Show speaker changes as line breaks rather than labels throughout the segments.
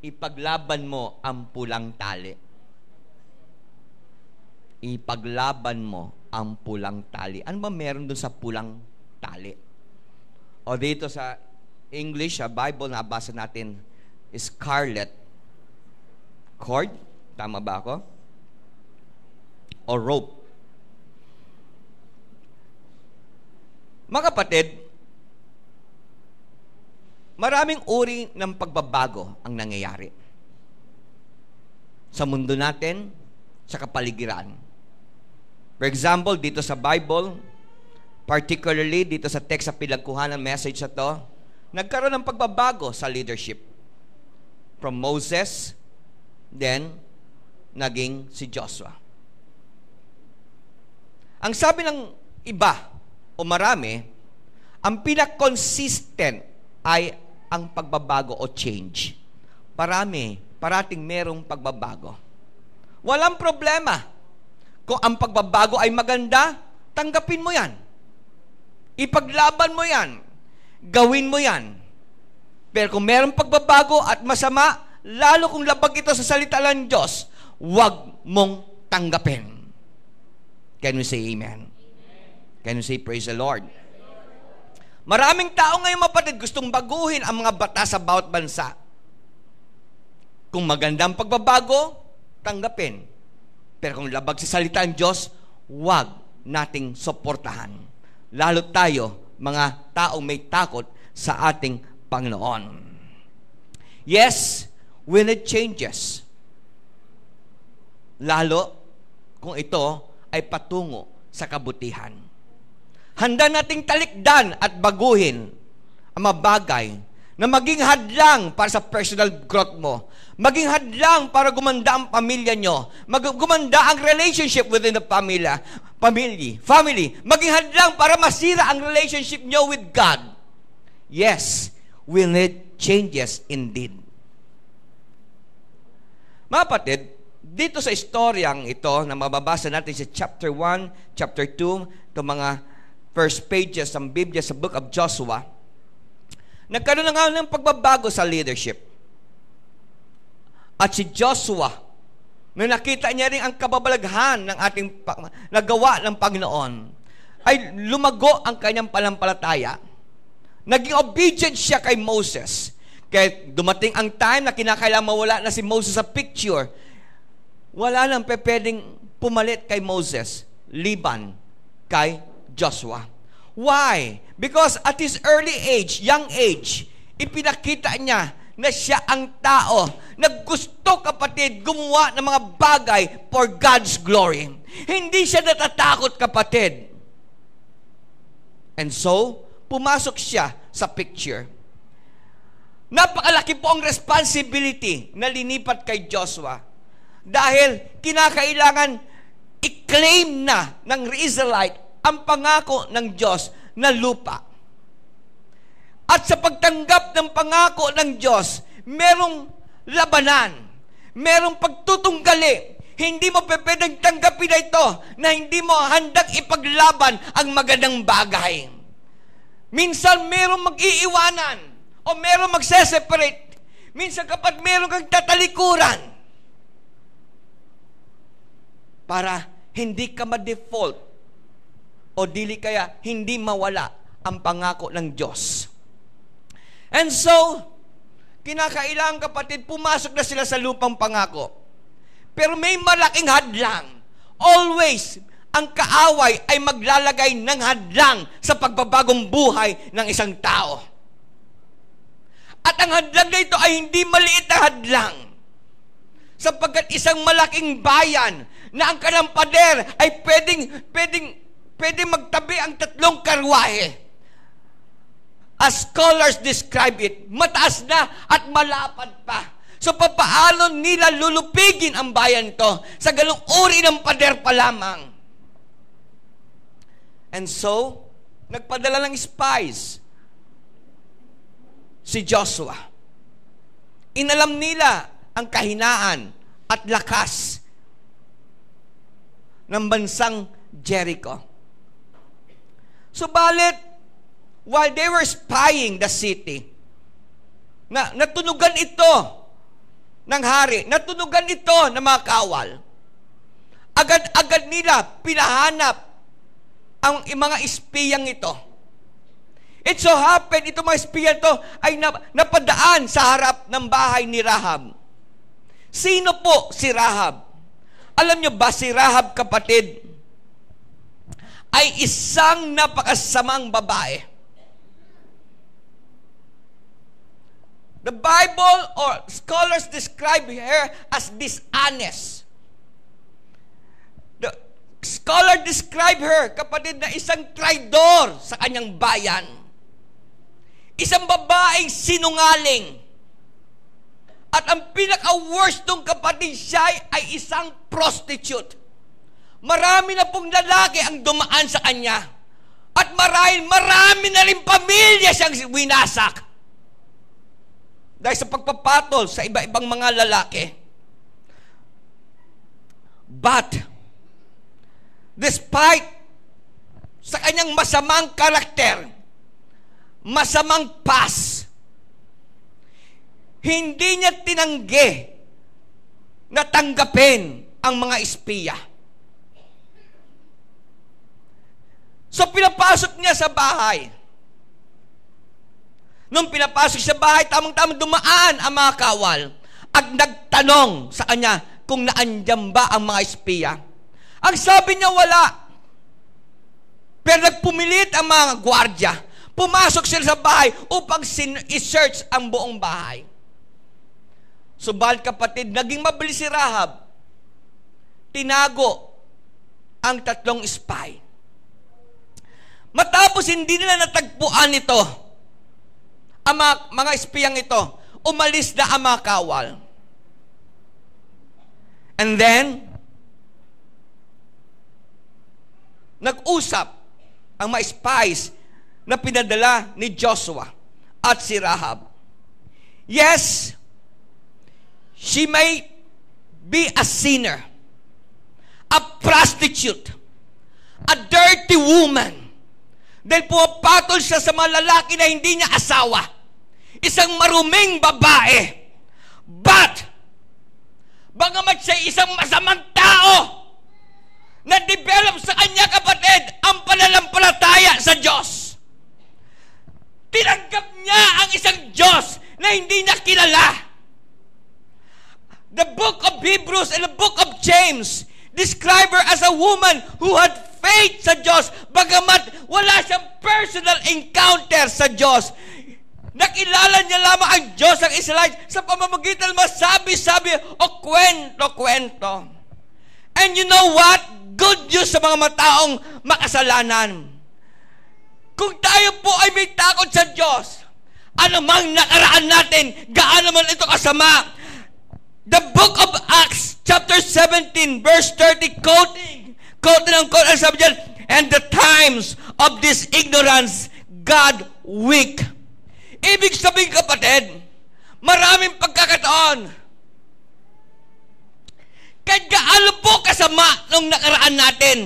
ipaglaban mo ang pulang tali. Ipaglaban mo ang pulang tali. Ano ba meron doon sa pulang tali? O dito sa English, sa Bible, nabasa natin, scarlet cord. Tama ba ako? O rope. Mga kapatid, maraming uri ng pagbabago ang nangyayari sa mundo natin, sa kapaligiran. For example, dito sa Bible, particularly dito sa text sa pinagkuhanan message na to, nagkaroon ng pagbabago sa leadership. From Moses, then naging si Joshua. Ang sabi ng iba o marami, ang pinaka-consistent ay ang pagbabago o change. Parating merong pagbabago. Walang problema. Kung ang pagbabago ay maganda, tanggapin mo yan. Ipaglaban mo yan. Gawin mo yan. Pero kung merong pagbabago at masama, lalo kung labag ito sa salita ng Diyos, huwag mong tanggapin. Can we say amen? Can we say praise the Lord? Maraming tao ngayon, mapatid, gustong baguhin ang mga batas sa bawat bansa. Kung magandang pagbabago, tanggapin. Pero kung labag sa salita ng Diyos, huwag nating suportahan. Lalo tayo, mga taong may takot sa ating Panginoon. Yes, we need changes. Lalo kung ito ay patungo sa kabutihan. Handa nating talikdan at baguhin ang mga bagay na maging hadlang para sa personal growth mo. Maging hadlang para gumanda ang pamilya nyo. Gumanda ang relationship within the family. Maging hadlang para masira ang relationship nyo with God. Yes, we need changes indeed. Mga kapatid, dito sa istoryang ito na mababasa natin sa chapter 1, chapter 2, itong mga first pages ng Biblia sa book of Joshua, nagkaroon na nga ng pagbabago sa leadership. At si Joshua, nung nakita niya rin ang kababalaghan ng ating nagawa ng Panginoon, ay lumago ang kanyang panampalataya. Naging obedient siya kay Moses. Kaya dumating ang time na kinakailangan mawala na si Moses sa picture. Wala nang pwedeng pumalit kay Moses, liban kay Joshua. Why? Because at his early age, young age, ipinakita niya na siya ang tao na gusto, kapatid, gumawa ng mga bagay for God's glory. Hindi siya natatakot, kapatid. And so, pumasok siya sa picture. Napakalaki po ang responsibility na linipat kay Joshua. Dahil kinakailangan i-claim na ng Israelite ang pangako ng Diyos na lupa. At sa pagtanggap ng pangako ng Diyos, merong labanan, merong pagtutunggali. Hindi mo pwedeng tanggapin na ito na hindi mo handang ipaglaban ang magandang bagay. Minsan merong mag-iiwanan o merong magse-separate. Minsan kapag merong kang tatalikuran para hindi ka ma-default o dili kaya hindi mawala ang pangako ng Diyos. And so, kinakailangan, kapatid, pumasok na sila sa lupang pangako. Pero may malaking hadlang. Always, ang kaaway ay maglalagay ng hadlang sa pagbabagong buhay ng isang tao. At ang hadlang na ito ay hindi maliit na hadlang. Sapagkat isang malaking bayan na ang kanyang pader ay pwedeng magtabi ang 3 karwahe. As scholars describe it, mataas na at malapad pa. So, papaano nila lulupigin ang bayan to sa ganung uri ng pader pa lamang? And so, nagpadala ng spies si Joshua. Inalam nila ang kahinaan at lakas ng bansang Jericho. Subalit, while they were spying the city, natunugan ito ng hari, natunugan ito ng mga kawal. Agad-agad nila pinahanap ang mga espiyang ito. It so happened, itong mga espiya ito ay napadaan sa harap ng bahay ni Rahab. Sino po si Rahab? Alam niyo ba, si Rahab, kapatid, ay isang napakasamang babae. The Bible or scholars describe her as dishonest. The scholar describe her, kapatid, na isang traidor sa kanyang bayan. Isang babaeng sinungaling. At ang pinaka-worst nung kapatid, siya ay isang prostitute. Marami na pong lalaki ang dumaan sa kanya. At marami na rin pamilya siyang winasak. Dahil sa pagpapatol sa iba-ibang mga lalaki. But, despite sa kanyang masamang karakter, masamang past, hindi niya tinanggi na tanggapin ang mga espiya. So, pinapasok niya sa bahay. Nung pinapasok sa bahay, tamang-tamang dumaan ang mga kawal at nagtanong sa kanya kung naandyan ba ang mga espiya. Ang sabi niya, wala. Pero nagpumilit ang mga gwardya. Pumasok sila sa bahay upang i-search ang buong bahay. Subalit, kapatid, naging mabilis si Rahab. Tinago ang 3 spy. Matapos hindi nila natagpuan ito, ang mga espiyang ito, umalis na ang mga kawal. And then, nag-usap ang mga spies na pinadala ni Joshua at si Rahab. Yes, she may be a sinner, a prostitute, a dirty woman, dahil pumapatol siya sa mga lalaki na hindi niya asawa. Isang maruming babae. But, bagamat siya isang masamang tao, na-develop sa kanya, kapatid, ang pananampalataya sa Diyos. Tinanggap niya ang isang Diyos na hindi niya kilala. The book of Hebrews and the book of James describe her as a woman who had faith sa Diyos, bagamat wala siyang personal encounter sa Diyos. Nakilala niya lamang ang Diyos ng Israel sa pamamagitan ng masabi-sabi o kwento-kwento. And you know what? Good news sa mga mataong makasalanan. Kung tayo po ay may takot sa Diyos, anumang nakaraan natin, gaano man ito kasama, the book of Acts, chapter 17, verse 30, quote ang sabi dyan, and the times of this ignorance, God weak. Ibig sabihin, kapatid, maraming pagkakataon. Kahit gaano po kasama nung nakaraan natin,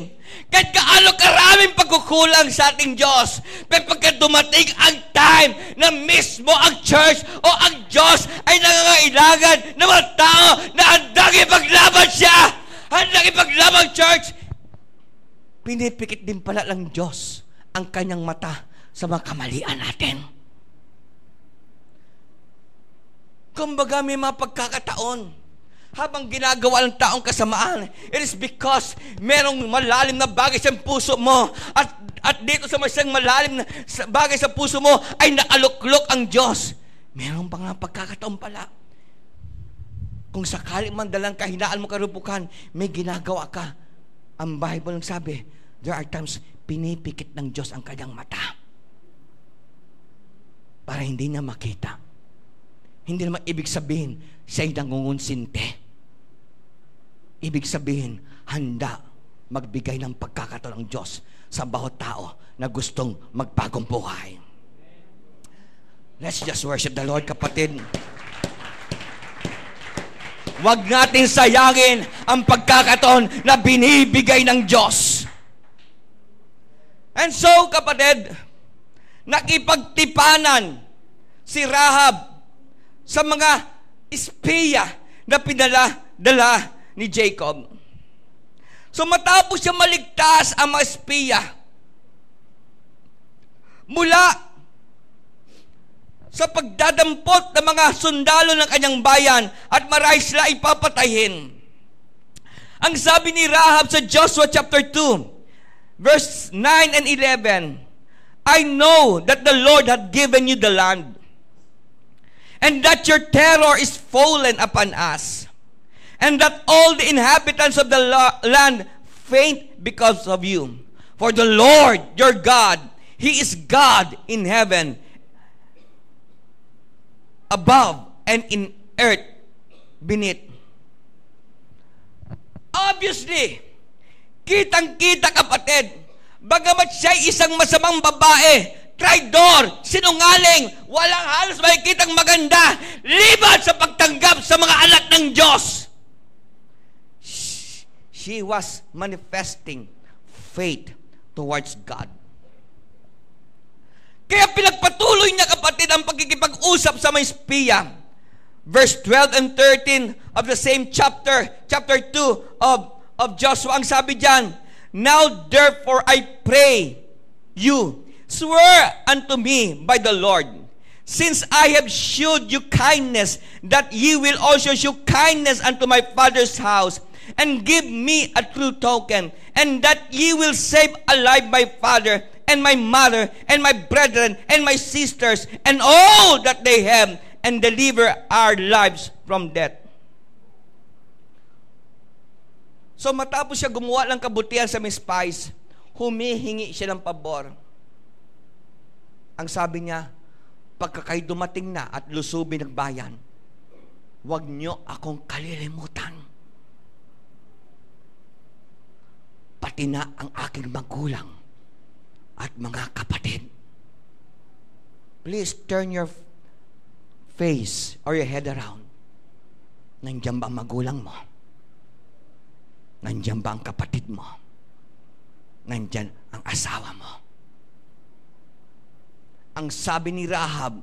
kahit gaano karaming pagkukulang sa ating Diyos, pero pagka dumating ang time na mismo ang church o ang Diyos ay nangangailangan ng mga tao na handang ipaglaban siya, handang ipaglaban church, pinipikit din pala ng Diyos ang kanyang mata sa mga kamalian natin. Kumbaga may mga pagkakataon habang ginagawa ng taong kasamaan, it is because merong malalim na bagay sa puso mo at dito sa isang malalim na bagay sa puso mo ay nakaluklok ang Diyos. Merong pa nga pagkakataon pala. Kung sakali man dalang kahinaan mo karupukan, may ginagawa ka. Ang Bible ang sabi, there are times pinipikit ng Diyos ang kanyang mata para hindi niya makita. Hindi naman ibig sabihin siya'y nangungunsinte. Ibig sabihin, handa magbigay ng pagkakataon ng Diyos sa bawat tao na gustong magbagong buhay. Let's just worship the Lord, kapatid. Huwag natin sayangin ang pagkakataon na binibigay ng Diyos. And so, kapatid, nakipagtipanan si Rahab sa mga espiya na dala ni Jacob. So matapos siya maligtas ang mga espiya mula sa pagdadampot ng mga sundalo ng kanyang bayan at marahil sila ipapatayin. Ang sabi ni Rahab sa Joshua chapter 2, verse 9 and 11, I know that the Lord hath given you the land, and that your terror is fallen upon us, and that all the inhabitants of the land faint because of you. For the Lord your God, He is God in heaven above and in earth beneath. Obviously, kitang-kita kapatid, bagamat siya isang masamang babae, traidor, sinungaling, walang halos makikitang maganda, liban sa pagtanggap sa mga anak ng Diyos. She was manifesting faith towards God. Kaya pinagpatuloy niya kapatid ang pagkikipag-usap sa mga espiya. Verse 12 and 13 of the same chapter 2 of Joshua, ang sabi diyan, Now therefore I pray you, swear unto me by the Lord, since I have shewed you kindness, that ye will also shew kindness unto my father's house, and give me a true token, and that ye will save alive my father, and my mother, and my brethren, and my sisters, and all that they have, and deliver our lives from death. So matapos siya gumawa ng kabutihan sa mga spies, humihingi siya ng pabor. Ang sabi niya, pagka kayo dumating na at lusubin ng bayan, huwag niyo akong kalilimutan. Pati na ang aking magulang at mga kapatid. Please turn your face or your head around. Nandiyan ba ang magulang mo? Nandiyan ba ang kapatid mo? Nandiyan ang asawa mo? Ang sabi ni Rahab,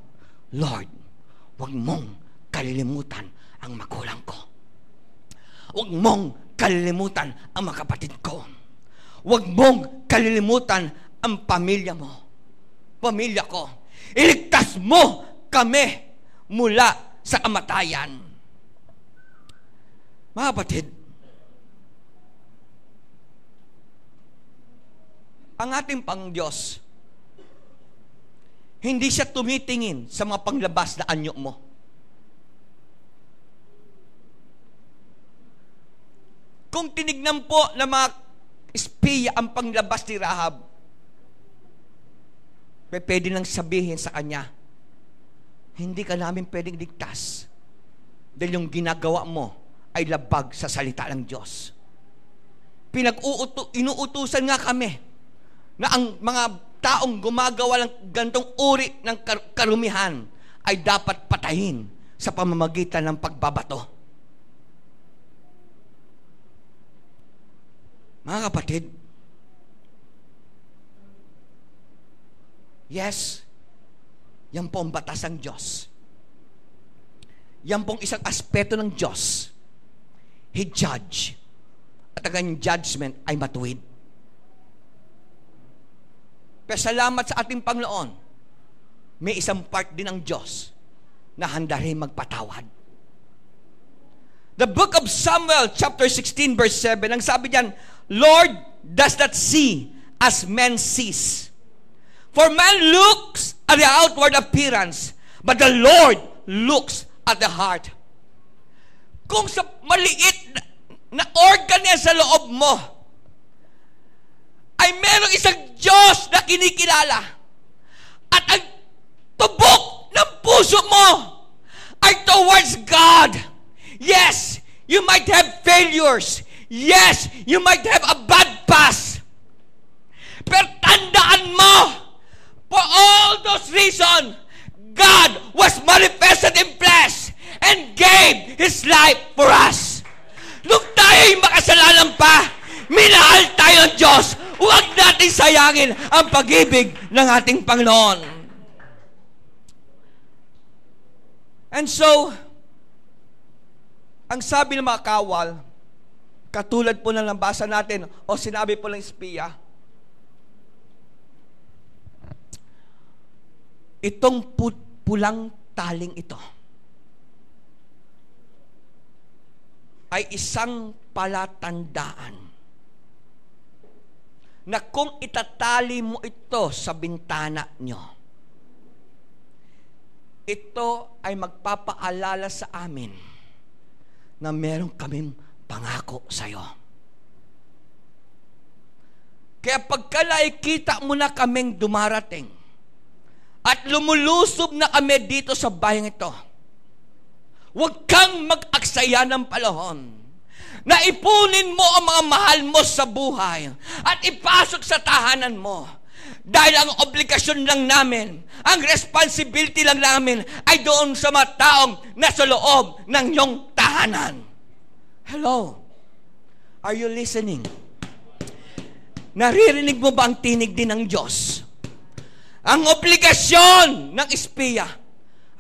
Lord, huwag mong kalilimutan ang magulang ko. Huwag mong kalilimutan ang mga kapatid ko. Huwag mong kalilimutan ang pamilya mo. Pamilya ko. Iligtas mo kami mula sa kamatayan. Mga kapatid, ang ating Pangdiyos, hindi siya tumitingin sa mga panglabas na anyo mo. Kung tinignan po ng mga espiya ang panglabas ni Rahab, pwede lang sabihin sa kanya, hindi ka namin pwedeng ligtas dahil yung ginagawa mo ay labag sa salita ng Diyos. Inuutusan nga kami na ang mga taong gumagawa ng gantong uri ng karumihan ay dapat patayin sa pamamagitan ng pagbabato. Mga kapatid, yes, yan po ang batas ng Diyos. Yan pong isang aspeto ng Diyos. He judge. At ang kanyang judgment ay matuwid. Pero salamat sa ating Panginoon, may isang part din ng Diyos na handa rin magpatawad. The book of Samuel, chapter 16, verse 7, ang sabi diyan, Lord does not see as men sees. For man looks at the outward appearance, but the Lord looks at the heart. Kung sa maliit na organ niya sa loob mo, ay merong isang Diyos na kinikilala. At ang tubok ng puso mo ay towards God. Yes, you might have failures. Yes, you might have a bad past. Pero tandaan mo, for all those reasons, God was manifested in flesh and gave His life for us. Nung tayo'y makasalanan pa, minahal tayo ng Diyos. Huwag natin sayangin ang pag-ibig ng ating Panginoon. And so, Ang sabi ng mga kawal, katulad po ng nabasa natin o sinabi po ng espiya, itong pulang taling ito ay isang palatandaan na kung itatali mo ito sa bintana nyo, ito ay magpapaalala sa amin na meron kaming pangako sa iyo. Kaya pagka nakikita mo na kaming dumarating at lumulusob na kami dito sa bayang ito, huwag kang mag-aksaya ng panahon na ipunin mo ang mga mahal mo sa buhay at ipasok sa tahanan mo. Dahil ang obligasyon lang namin, ang responsibility lang namin ay doon sa mga taong nasa loob ng iyong tahanan. Hello? Are you listening? Naririnig mo ba ang tinig din ng Diyos? Ang obligasyon ng espiya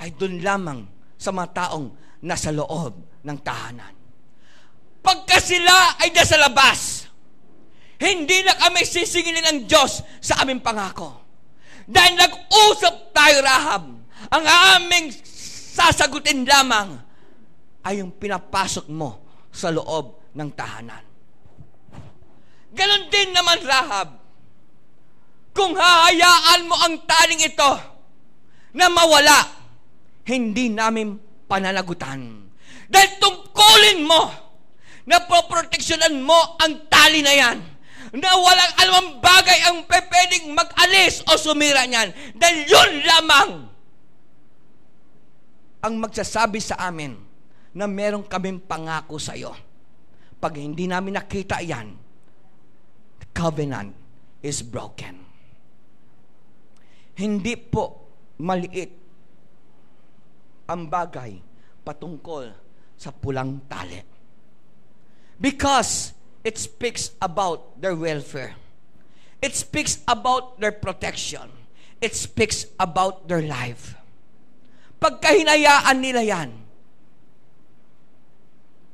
ay doon lamang sa mga taong nasa loob ng tahanan. Pagka sila ay nasa labas, hindi na kami sisingilin ng Diyos sa aming pangako. Dahil nag-usap tayo, Rahab, ang aming sasagutin lamang ay yung pinapasok mo sa loob ng tahanan. Ganon din naman, Rahab, kung hahayaan mo ang taling ito na mawala, hindi namin pananagutan. Dahil tungkulin mo na poproteksyonan mo ang tali na yan, na walang alamang bagay ang pwedeng mag-alis o sumira niyan. Dahil yun lamang ang magsasabi sa amin na meron kaming pangako sa iyo. Pag hindi namin nakita yan, the covenant is broken. Hindi po maliit ang bagay patungkol sa pulang tali. Because it speaks about their welfare. It speaks about their protection. It speaks about their life. Pagka hinayaan nila yan,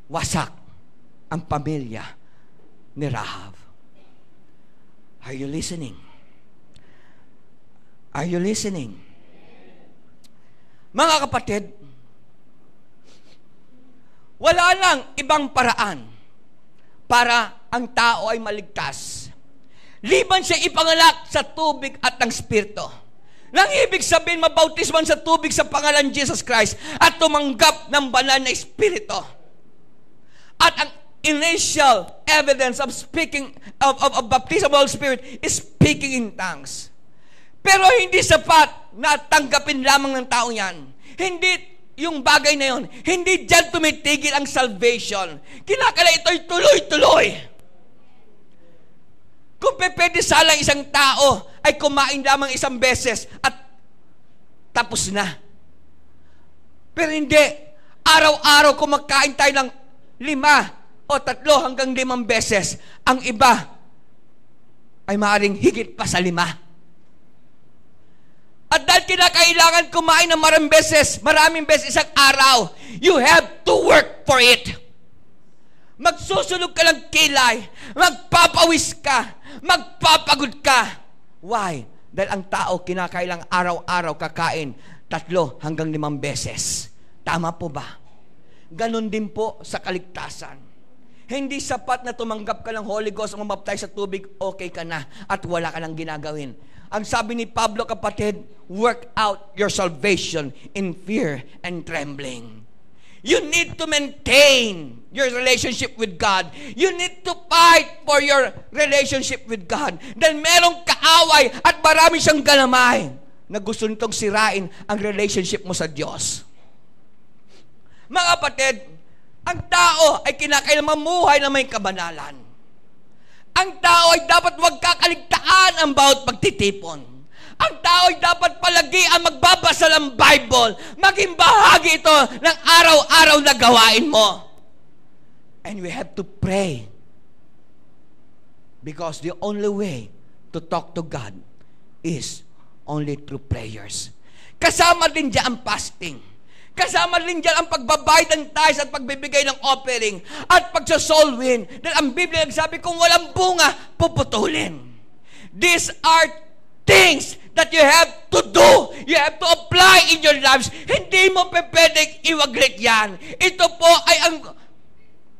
wasak ang pamilya ni Rahab. Are you listening? Are you listening? Mga kapatid, wala lang ibang paraan para ang tao ay maligtas liban siya ipanganak sa tubig at ng Espiritu. Nang ibig sabihin, mabautisman sa tubig sa pangalan Jesus Christ at tumanggap ng banal na Espiritu. At ang initial evidence of speaking of baptism of the Holy Spirit is speaking in tongues. Pero hindi sapat na tanggapin lamang ng tao yan. Hindi yung bagay na yun, hindi dyan tumitigil ang salvation. Kinakala ito'y tuloy-tuloy. Kung pwede salang isang tao ay kumain lamang isang beses at tapos na. Pero hindi. Araw-araw kumakain tayo ng 5 o 3 hanggang 5 beses. Ang iba ay maaaring higit pa sa 5. At dahil kinakailangan kumain ng maraming beses isang araw, you have to work for it. Magsusunog ka ng kilay, magpapawis ka, magpapagod ka. Why? Dahil ang tao kinakailangan araw-araw kakain 3 hanggang 5 beses. Tama po ba? Ganon din po sa kaligtasan. Hindi sapat na tumanggap ka ng Holy Ghost o mabaptize sa tubig, okay ka na at wala ka nang ginagawin. Ang sabi ni Pablo, kapatid, work out your salvation in fear and trembling. You need to maintain your relationship with God. You need to fight for your relationship with God. Dahil merong kaaway at marami siyang galamay na gusto nitong sirain ang relationship mo sa Diyos. Mga kapatid, ang tao ay kinakailangan mamuhay na may kabanalan. Ang tao ay dapat huwag kakaligtaan ang bawat pagtitipon. Ang tao ay dapat palagi ang magbabasa ng Bible. Maging bahagi ito ng araw-araw na gawain mo. And we have to pray. Because the only way to talk to God is only through prayers. Kasama din dyan ang fasting. Kasama rin dyan ang pagbabayad ng tithes at pagbibigay ng offering at pagsa-soul win. Dahil ang Biblia nagsabi, kung walang bunga, puputulin. These are things that you have to do. You have to apply in your lives. Hindi mo pwedeng iwaglit yan. Ito po ay ang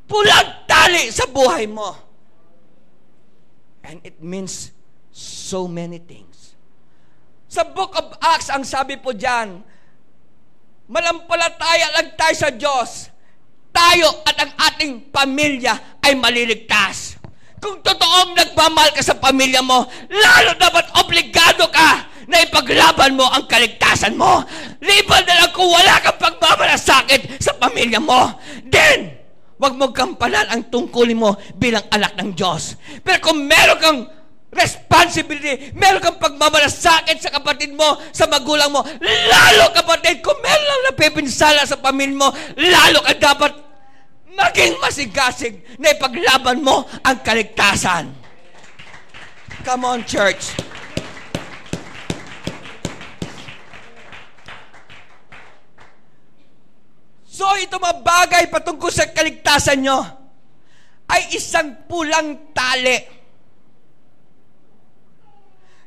pulang tali sa buhay mo. And it means so many things. Sa Book of Acts, ang sabi po dyan, malampalataya lang tayo sa Diyos. Tayo at ang ating pamilya ay maliligtas. Kung totoong nagmamahal ka sa pamilya mo, lalo dapat obligado ka na ipaglaban mo ang kaligtasan mo. Liban na lang kung wala kang pagmamalasakit sa pamilya mo. Then, huwag mong kampanan ang tungkulin mo bilang anak ng Diyos. Pero kung meron kang responsibility, meron kang pagmamalasakit sa kapatid mo, sa magulang mo, lalo kapatid, kung meron lang napipinsala sa pamilya mo, lalo ka dapat maging masigasig na ipaglaban mo ang kaligtasan. Come on, church. So, ito mga bagay patungkol sa kaligtasan nyo ay isang pulang tali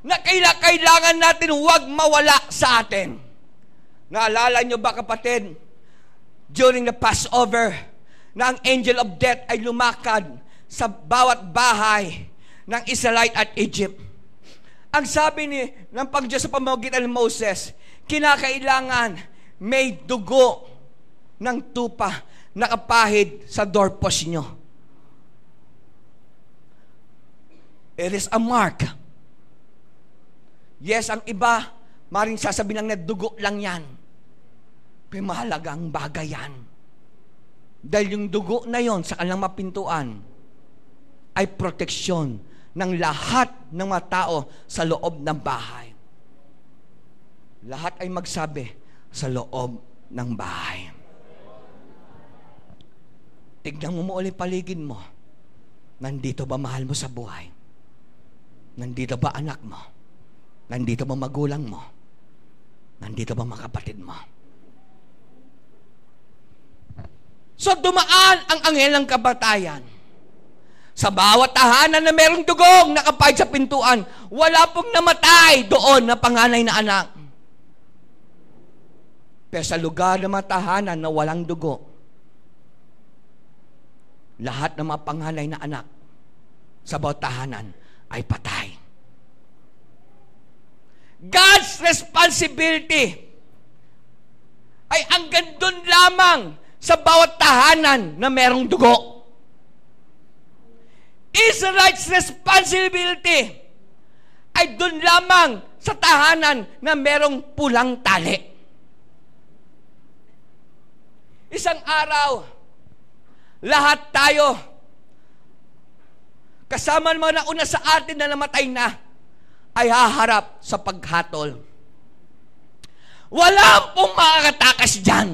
na kailangan natin huwag mawala sa atin. Naalala nyo ba, kapatid, during the Passover, na ang angel of death ay lumakad sa bawat bahay ng Israelite at Egypt. Ang sabi ng Pangdiyos sa pamamagitan ng Moses, kinakailangan may dugo ng tupa nakapahid sa doorpost nyo. It is a mark. Yes, ang iba, maring sasabihin lang na dugo lang yan. Pero mahalagang bagay yan. Dahil yung dugo na yon sa kanilang mapintuan ay proteksyon ng lahat ng mga tao sa loob ng bahay. Lahat ay magsabi sa loob ng bahay. Tignan mo ulit paligid mo. Nandito ba mahal mo sa buhay? Nandito ba anak mo? Nandito ba magulang mo? Nandito ba mga kapatid mo? So dumaan ang anghel ng kabatayan. Sa bawat tahanan na merong dugong nakapahid sa pintuan, wala pong namatay doon na panganay na anak. Pero sa lugar ng mga tahanan na walang dugo, lahat ng mga panganay na anak sa bawat tahanan ay patay. God's responsibility ay hanggang doon lamang sa bawat tahanan na merong dugo. Israel's responsibility ay doon lamang sa tahanan na merong pulang tali. Isang araw, lahat tayo, kasama ng mga nauna sa atin na namatay na, ay haharap sa paghatol. Wala pong makakatakas dyan.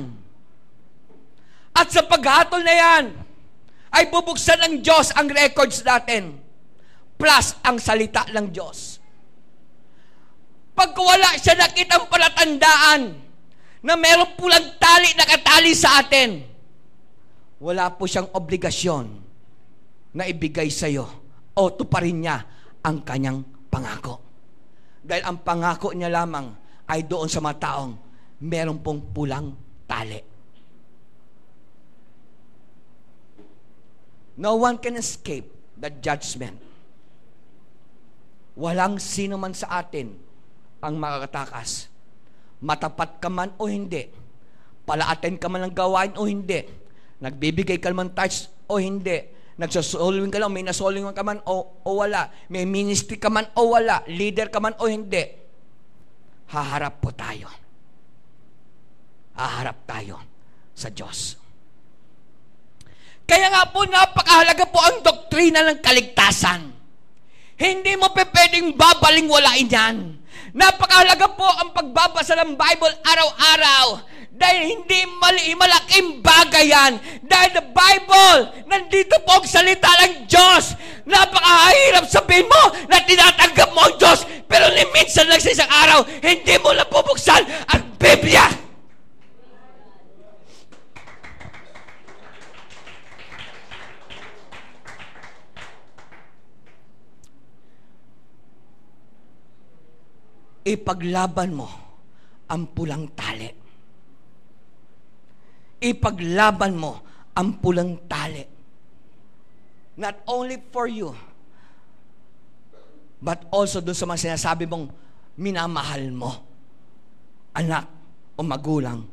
At sa paghatol na yan, ay bubuksan ng Diyos ang records natin, plus ang salita ng Diyos. Pag wala siya nakitang palatandaan na meron pulang tali nakatali sa atin, wala po siyang obligasyon na ibigay sa iyo o tuparin niya ang kanyang pangako. Dahil ang pangako niya lamang ay doon sa mga taong meron pong pulang tali. No one can escape the judgment. Walang sino man sa atin ang makakatakas. Matapat ka man o hindi, palaatin ka man ng gawain o hindi, nagbibigay ka man tithes o hindi, nagsasolving ka lang, may nasolving ka man o wala, may ministry ka man o wala, leader ka man o hindi, haharap po tayo. Haharap tayo sa Diyos. Kaya nga po, napakahalaga po ang doktrina ng kaligtasan. Hindi mo pwedeng babaling-walain yan. Napakahalaga po ang pagbabasa ng Bible araw-araw. Dahil hindi malaking bagay yan. Dahil the Bible, nandito po ang salita ng Diyos. Napakahirap sabihin mo na tinatanggap mo ang Diyos. Pero minsan lang sa isang araw, hindi mo napubuksan ang Biblia. ipaglaban mo ang pulang tali. Ipaglaban mo ang pulang tali. Not only for you, but also doon sa mga sinasabi mong minamahal mo, anak o magulang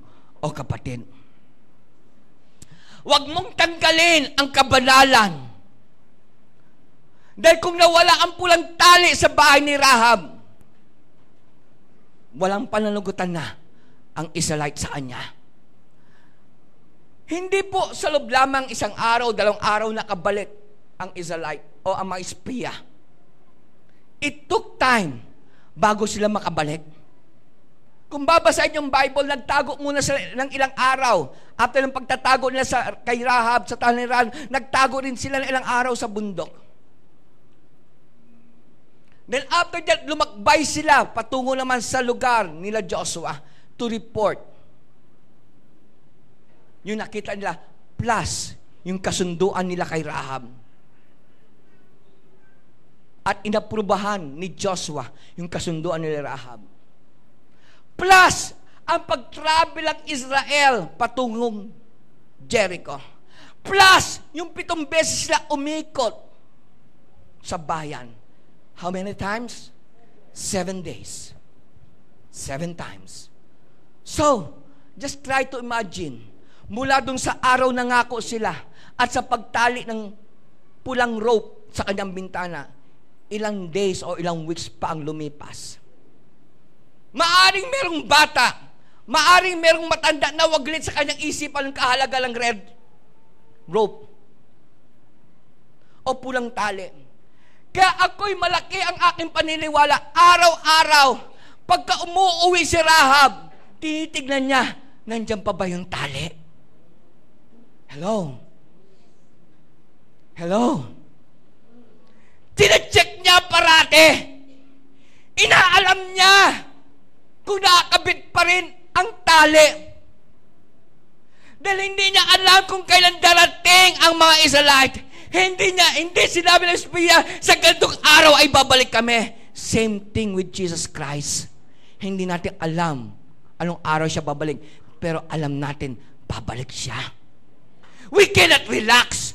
o kapatid. Huwag mong tanggalin ang kabanalan. Dahil kung nawala ang pulang tali sa bahay ni Rahab, walang pananagutan na ang Israelite sa kanya. Hindi po sa loob lamang isang araw, 2 araw nakabalik ang Israelite o ang mga espiya. It took time bago sila makabalik. Kung babasahin yung Bible, nagtago muna sila ng ilang araw. After ng pagtatago nila kay Rahab sa taniran, nagtago rin sila ng ilang araw sa bundok. Then after that, lumakbay sila patungo naman sa lugar nila Joshua to report. Yung nakita nila, plus yung kasunduan nila kay Rahab. At inaprubahan ni Joshua yung kasunduan nila Rahab. Plus, ang pag-travel ng Israel patungong Jericho. Plus, yung 7 beses sila umikot sa bayan. How many times? 7 days. 7 times. So, just try to imagine, mula dun sa araw na ngako sila at sa pagtali ng pulang rope sa kanyang bintana, ilang days o ilang weeks pa ang lumipas. Maaring merong bata, maaring merong matanda na waglit sa kanyang isipan ng kahalaga ng red rope o pulang tali. Kaya ako'y malaki ang aking paniniwala. Araw-araw, pagka umuuwi si Rahab, tinitignan niya, nandiyan pa ba yung tali? Hello? Hello? Tinacheck niya parate. Inaalam niya kung nakakabit pa rin ang tali. Dahil hindi niya alam kung kailan darating ang mga Israelite. Hindi sinabi ng espiya, sa ganitong araw ay babalik kami. Same thing with Jesus Christ. Hindi natin alam anong araw siya babalik, pero alam natin, babalik siya. We cannot relax.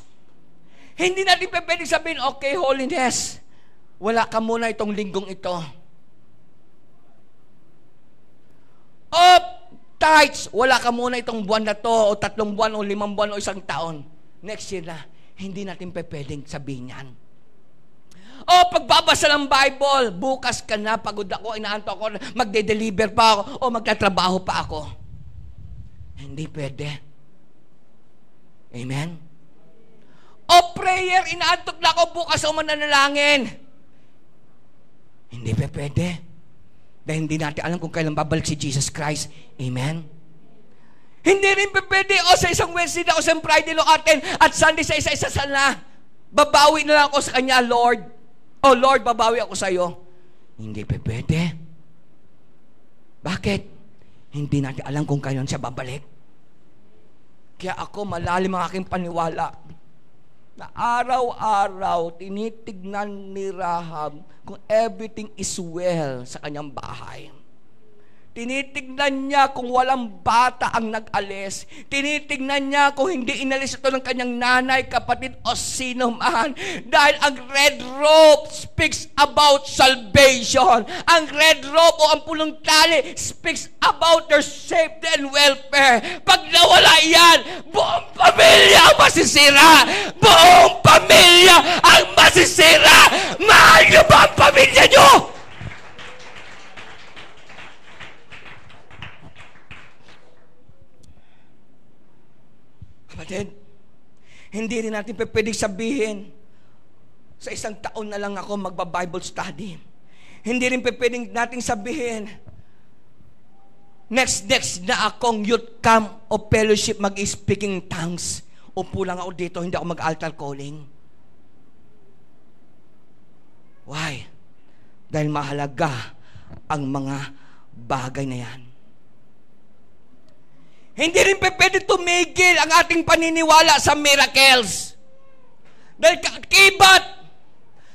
Hindi natin pwedeng sabihin, okay, holiness, wala ka muna itong linggong ito. O tithes, wala ka muna itong buwan na to, o 3 buwan, o 5 buwan, o 1 taon. Next year na. Hindi natin pwedeng sabihin yan. O pagbabasa ng Bible, bukas ka na, pagod ako, inaanto ako, magde-deliver pa ako, o magtatrabaho pa ako. Hindi pwede. Amen? O prayer, inaantok na ako, bukas ako mananalangin. Hindi pwede. Dahil hindi natin alam kung kailan babalik si Jesus Christ. Amen? Hindi rin pwede, o sa isang Wednesday na, o sa Friday lo atin, at Sunday sa isa-isa sana. Babawi na lang ako sa Kanya, Lord. O Lord, babawi ako sa iyo. Hindi pwede. Bakit? Hindi natin alam kung kailan siya babalik. Kaya ako, malalim ang aking paniwala na araw-araw tinitignan ni Rahab kung everything is well sa kanyang bahay. Tinitignan niya kung walang bata ang nag-alis. Tinitignan niya kung hindi inalis ito ng kanyang nanay, kapatid o sino man. Dahil ang red rope speaks about salvation. Ang red rope o ang pulong tali speaks about their safety and welfare. Pag nawala yan, buong pamilya ang masisira. Buong pamilya ang masisira. Mahal niyo ba ang pamilya niyo? Kapatid, hindi rin natin pwedeng sabihin, sa 1 taon na lang ako magba-Bible study. Hindi rin pwedeng natin sabihin, next na akong youth camp o fellowship mag-speaking tongues. Upo lang ako dito, hindi ako mag-altar calling. Why? Dahil mahalaga ang mga bagay na yan. Hindi rin pwede tumigil ang ating paniniwala sa miracles. Dahil kakibat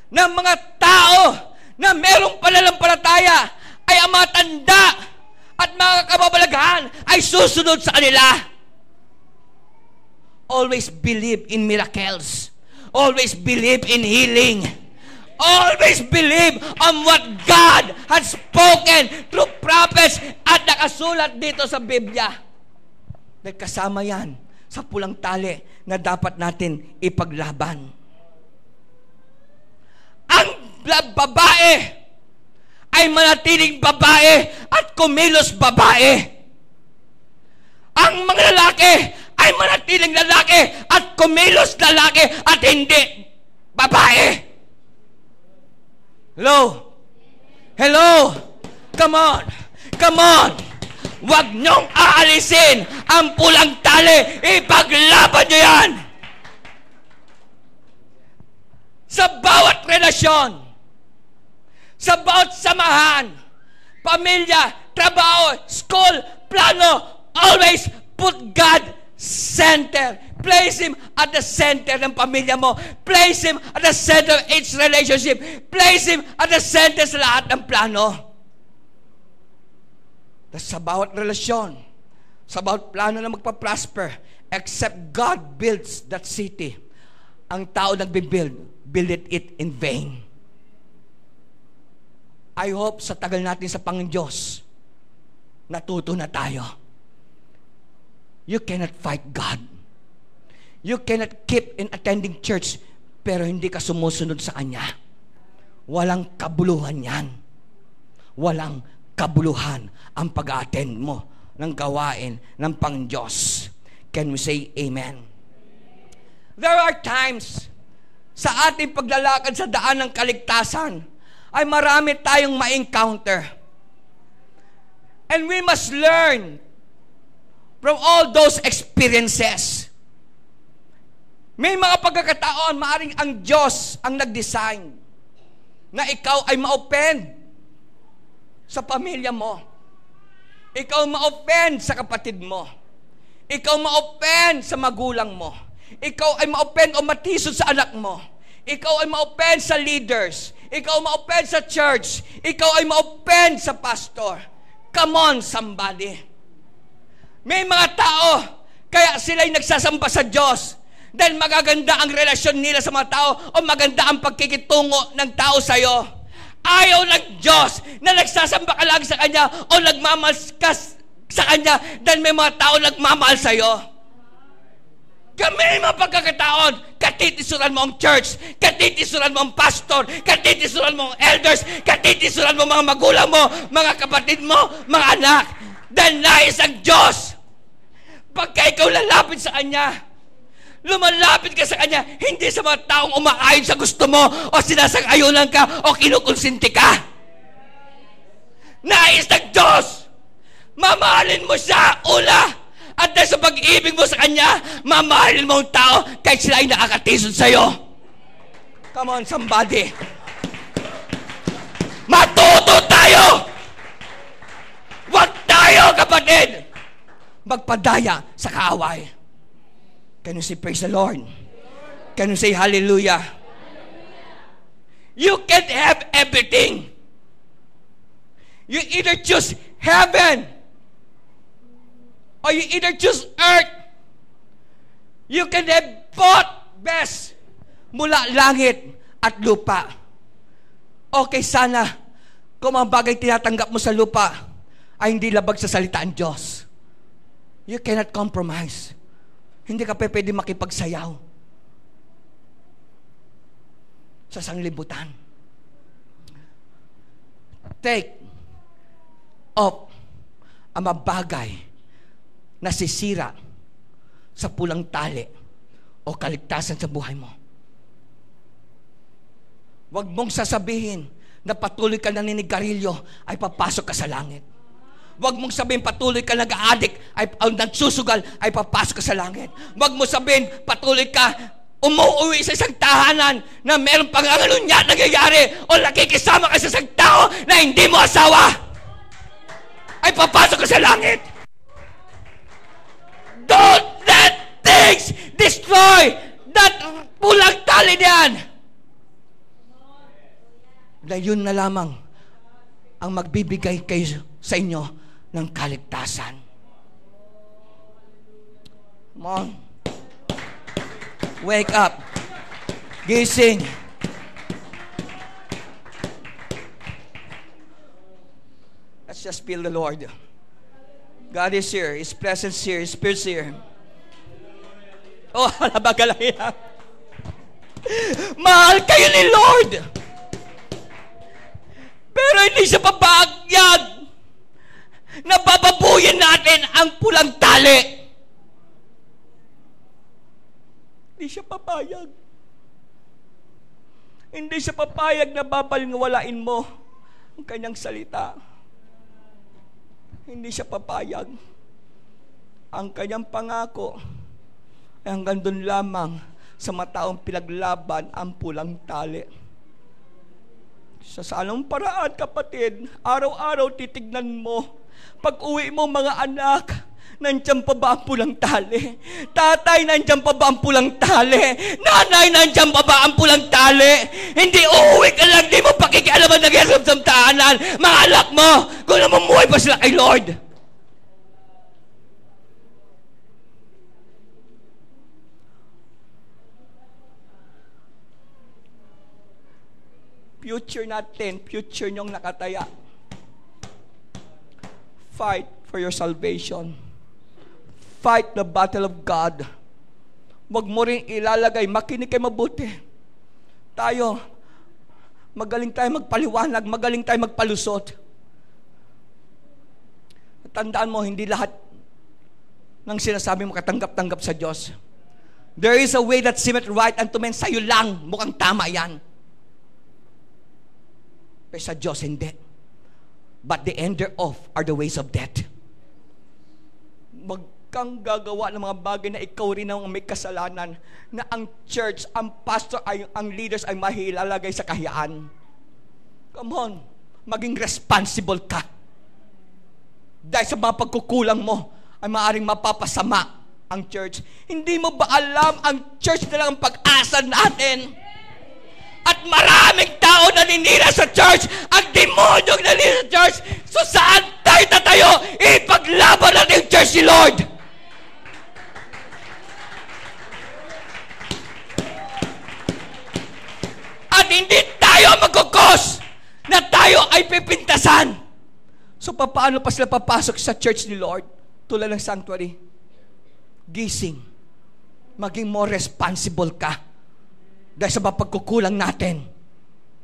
ng mga tao na merong pananampalataya ay ang mga tanda at mga kababalaghan ay susunod sa kanila. Always believe in miracles. Always believe in healing. Always believe on what God has spoken through prophets at nakasulat dito sa Biblia. Dahil kasama yan sa pulang tali na dapat natin ipaglaban. Ang babae ay manatiling babae at kumilos babae. Ang mga lalaki ay manatiling lalaki at kumilos lalaki at hindi babae. Hello? Hello? Come on. Come on. Huwag niyong aalisin ang pulang tali. Ipaglaban niyo yan. Sa bawat relasyon, sa bawat samahan, pamilya, trabaho, school, plano, always put God center. Place Him at the center ng pamilya mo. Place Him at the center of each relationship. Place Him at the center sa lahat ng plano. Sa bawat relasyon, sa bawat plano na magpa-prosper, except God builds that city, ang tao build it in vain. I hope sa tagal natin sa Panginoon Diyos, natuto na tayo. You cannot fight God. You cannot keep in attending church pero hindi ka sumusunod sa Kanya. Walang kabuluhan yan. Walang kabuluhan ang pag-attend mo ng gawain ng Pangdiyos. Can we say amen? There are times sa ating paglalakad sa daan ng kaligtasan ay marami tayong ma-encounter. And we must learn from all those experiences. May mga pagkakataon, maaring ang Diyos ang nag-design na ikaw ay ma-offend sa pamilya mo. Ikaw ma-offend sa kapatid mo. Ikaw ma-offend sa magulang mo. Ikaw ay ma-offend o matisod sa anak mo. Ikaw ay ma-offend sa leaders. Ikaw ma-offend sa church. Ikaw ay ma-offend sa pastor. Come on, somebody. May mga tao, kaya sila'y nagsasamba sa Diyos dahil magaganda ang relasyon nila sa mga tao o maganda ang pagkikitungo ng tao sa'yo. Ayaw ng Diyos na nagsasamba ka lang sa Kanya o nagmamahal ka sa Kanya dahil may mga tao nagmamahal sa'yo. Kami mga pagkakataon, katitisuran mo ang church, katitisuran mo ang pastor, katitisuran mo ang elders, katitisuran mo mga magulang mo, mga kapatid mo, mga anak. Dahil nais ang Diyos. Pagka ikaw lalapit sa Kanya, lumalapit ka sa Kanya, hindi sa mga taong umaayon sa gusto mo o sinasang-ayunan ka o kinukonsinti ka. Nais ng Diyos. Mamahalin mo siya, una. At dahil sa pag-ibig mo sa Kanya, mamahalin mo ang tao kahit sila ay nakakatisod sa'yo. Come on, somebody. Matuto tayo! Huwag tayo, kapatid, magpadaya sa kaaway. Can you say praise the Lord? Can you say hallelujah? You can't have everything. You either choose heaven or you either choose earth. You can have both best mula langit at lupa. Okay, sana kung mga bagay tinatanggap mo sa lupa ay hindi labag sa salita ng Diyos. You cannot compromise. Hindi ka pwede makipagsayaw sa sanglibutan. Take off ang mga bagay na sisira sa pulang tali o kaligtasan sa buhay mo. Huwag mong sasabihin na patuloy ka naninigarilyo ay papasok ka sa langit. Huwag mong sabihin patuloy ka nag-a-addict ay nagsusugal ay papasok ka sa langit. Huwag mo sabihin patuloy ka umuwi sa isang tahanan na mayroong pangangalunya nangyayari o nakikisama ka sa isang tao na hindi mo asawa ay papasok ka sa langit. Don't let things destroy that pulang tali niyan. Dahil yun na lamang ang magbibigay kayo sa inyo ng kaligtasan. Come on. Wake up. Gising. Let's just feel the Lord. God is here. His presence here. His Spirit's here. Oh, halabagalaya. Mahal kayo ni Lord. Pero hindi siya papayag na bababuyin natin ang pulang tali. Hindi siya papayag. Hindi siya papayag na babalingwalain mo ang kanyang salita. Hindi siya papayag. Ang kanyang pangako ay hanggang doon lamang sa mataong pinaglaban ang pulang tali. Sa anong paraan, kapatid, araw-araw titignan mo, pag-uwi mo mga anak, nandiyan pa ba ang pulang tali? Tatay, nandiyan pa ba ang pulang tali? Nanay, nandiyan pa ba ang pulang tali? Hindi uuwi ka lang, di mo pakikialaman ng hirap sa tahanan. Mga anak mo, kung namumuhay pa sila kay Lord. Future natin, future niyong nakataya. Fight for your salvation. Fight the battle of God. Huwag mo rin ilalagay, makinig kayo mabuti. Tayo, magaling tayo magpaliwanag, magaling tayo magpalusot. Tandaan mo, hindi lahat ng sinasabi mo katanggap-tanggap sa Diyos. There is a way that seemeth right unto men. Sa'yo lang, mukhang tama yan. Pero sa Diyos, hindi. But the end thereof are the ways of death. Wag kang gagawa ng mga bagay na ikaw rin ang may kasalanan, na ang church, ang pastor, ang leaders ay mahilalagay sa kahiyaan. Come on, maging responsible ka. Dahil sa mga pagkukulang mo, ay maaaring mapapasama ang church. Hindi mo ba alam, ang church na lang ang pag-asa natin? At maraming tao naninira sa church, ang demonyong naninira sa church. So saan tayo tatayo? Ipaglaban natin yung church ni Lord. At hindi tayo magkukos na tayo ay pipintasan. So paano pa sila papasok sa church ni Lord? Tulad ng sanctuary. Gising. Maging more responsible ka. Dahil sa pagkukulang natin,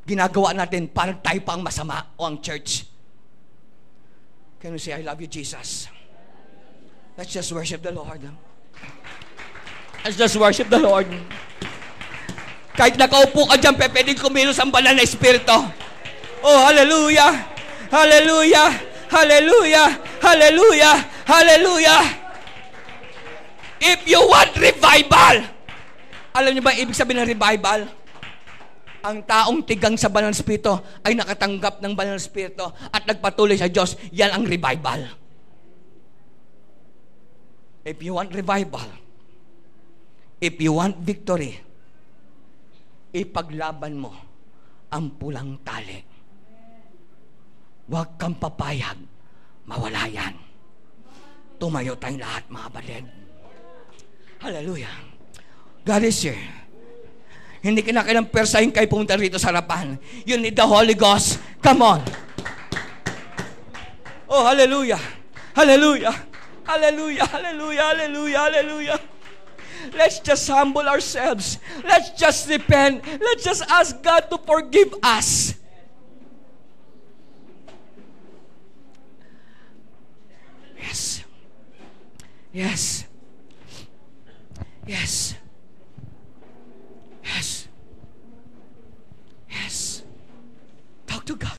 ginagawa natin parang tayo pa ang masama o ang church. Can we say, I love you, Jesus? Let's just worship the Lord. Let's just worship the Lord. Kahit nakaupo ka dyan, pwedeng kumilos ang banal na Espiritu. Oh, hallelujah! Hallelujah! Hallelujah! Hallelujah! Hallelujah! If you want revival, alam niyo ba ibig sabihin ng revival? Ang taong tigang sa banal na Espiritu ay nakatanggap ng banal na Espiritu at nagpatuloy sa Diyos. Yan ang revival. If you want revival, if you want victory, ipaglaban mo ang pulang tali. Huwag kang papayag, mawala yan. Tumayo tayong lahat, mga kapatid. Hallelujah. God is here. Hindi kinakailang persahin kayo pumunta rito sa harapan. You need the Holy Ghost. Come on. Oh, hallelujah. Hallelujah. Hallelujah. Hallelujah. Hallelujah. Hallelujah. Let's just humble ourselves. Let's just repent. Let's just ask God to forgive us. Yes. Yes. Yes. Yes. Yes. Talk to God.